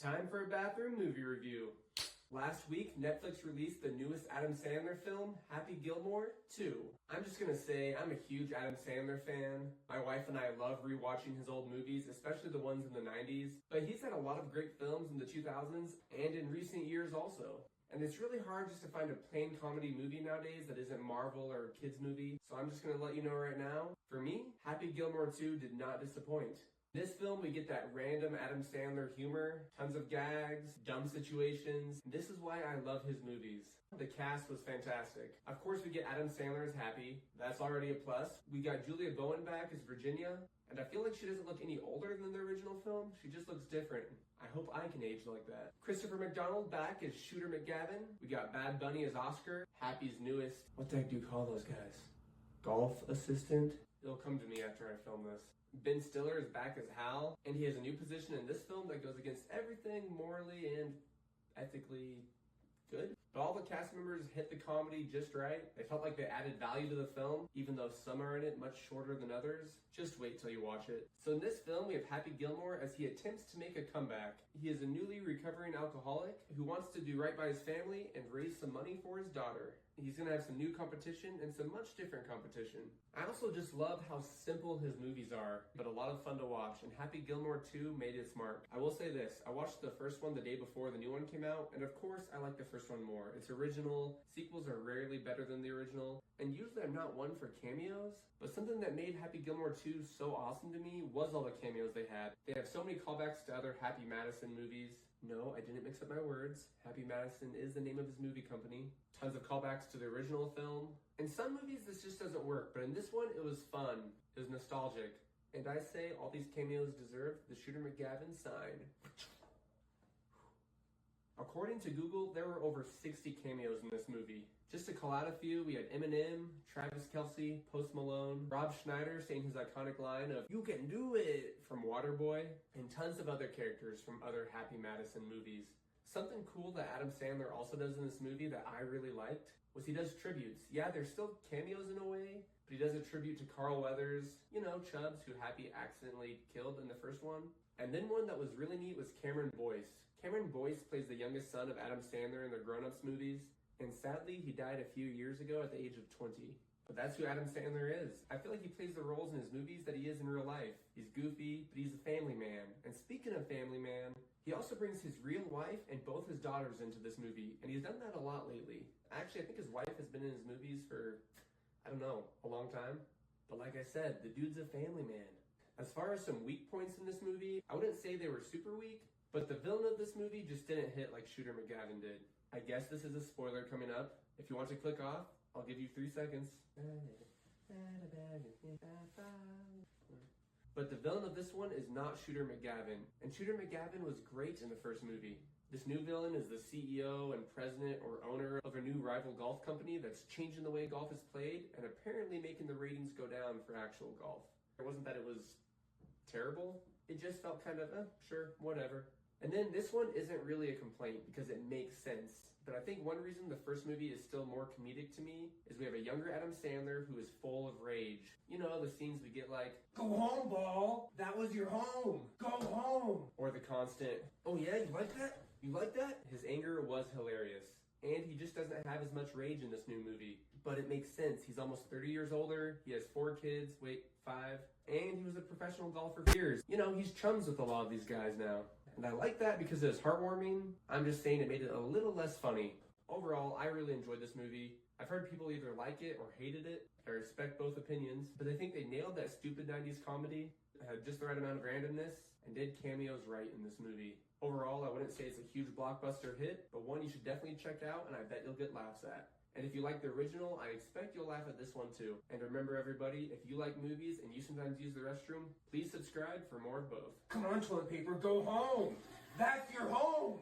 Time for a bathroom movie review. Last week, Netflix released the newest Adam Sandler film, Happy Gilmore 2. I'm just gonna say, I'm a huge Adam Sandler fan. My wife and I love rewatching his old movies, especially the ones in the 90s. But he's had a lot of great films in the 2000s and in recent years also. And it's really hard just to find a plain comedy movie nowadays that isn't Marvel or a kids movie. So I'm just gonna let you know right now, for me, Happy Gilmore 2 did not disappoint. In this film, we get that random Adam Sandler humor, tons of gags, dumb situations. This is why I love his movies. The cast was fantastic. Of course, we get Adam Sandler as Happy. That's already a plus. We got Julia Bowen back as Virginia. And I feel like she doesn't look any older than the original film. She just looks different. I hope I can age like that. Christopher McDonald back as Shooter McGavin. We got Bad Bunny as Oscar, Happy's newest. What the heck do you call those guys? Golf assistant? It'll come to me after I film this. Ben Stiller is back as Hal, and he has a new position in this film that goes against everything morally and ethically good. But all the cast members hit the comedy just right. They felt like they added value to the film, even though some are in it much shorter than others. Just wait till you watch it. So in this film, we have Happy Gilmore as he attempts to make a comeback. He is a newly recovering alcoholic who wants to do right by his family and raise some money for his daughter. He's gonna have some new competition and some much different competition. I also just love how simple his movies are, but a lot of fun to watch, and Happy Gilmore 2 made its mark. I will say this, I watched the first one the day before the new one came out, and of course I like the first one more. It's original, sequels are rarely better than the original, and usually I'm not one for cameos, but something that made Happy Gilmore 2 so awesome to me was all the cameos they had. They have so many callbacks to other Happy Madison movies. No, I didn't mix up my words. Happy Madison is the name of his movie company. Tons of callbacks to the original film. In some movies, this just doesn't work, but in this one, it was fun. It was nostalgic. And I say all these cameos deserve the Shooter McGavin sign. According to Google, there were over 60 cameos in this movie. Just to call out a few, we had Eminem, Travis Kelce, Post Malone, Rob Schneider saying his iconic line of "You can do it" from Waterboy, and tons of other characters from other Happy Madison movies. Something cool that Adam Sandler also does in this movie that I really liked was he does tributes. Yeah, they're still cameos in a way, but he does a tribute to Carl Weathers, you know, Chubbs, who Happy accidentally killed in the first one. And then one that was really neat was Cameron Boyce. Cameron Boyce plays the youngest son of Adam Sandler in the Grown Ups movies, and sadly he died a few years ago at the age of 20. But that's who Adam Sandler is. I feel like he plays the roles in his movies that he is in real life. He's goofy, but he's a family man. And speaking of family man, he also brings his real wife and both his daughters into this movie, and he's done that a lot lately. Actually, I think his wife has been in his movies for, I don't know, a long time. But like I said, the dude's a family man. As far as some weak points in this movie, I wouldn't say they were super weak, but the villain of this movie just didn't hit like Shooter McGavin did. I guess this is a spoiler coming up. If you want to click off, I'll give you 3 seconds. But the villain of this one is not Shooter McGavin. And Shooter McGavin was great in the first movie. This new villain is the CEO and president or owner of a new rival golf company that's changing the way golf is played and apparently making the ratings go down for actual golf. It wasn't that it was terrible. It just felt kind of, sure, whatever. And then this one isn't really a complaint because it makes sense. But I think one reason the first movie is still more comedic to me is we have a younger Adam Sandler who is full of rage. You know, the scenes we get like, "Go home, ball. That was your home. Go home." Or the constant, "Oh yeah, you like that? You like that?" His anger was hilarious. And he just doesn't have as much rage in this new movie. But it makes sense. He's almost 30 years older. He has 4 kids. Wait, 5. And he was a professional golfer for years. You know, he's chums with a lot of these guys now. And I like that because it's heartwarming. I'm just saying it made it a little less funny. Overall, I really enjoyed this movie. I've heard people either like it or hated it. I respect both opinions. But I think they nailed that stupid 90s comedy, had just the right amount of randomness, and did cameos right in this movie. Overall, I wouldn't say it's a huge blockbuster hit, but one you should definitely check out, and I bet you'll get laughs at. And if you like the original, I expect you'll laugh at this one too. And remember everybody, if you like movies and you sometimes use the restroom, please subscribe for more of both. Come on, toilet paper, go home! That's your home!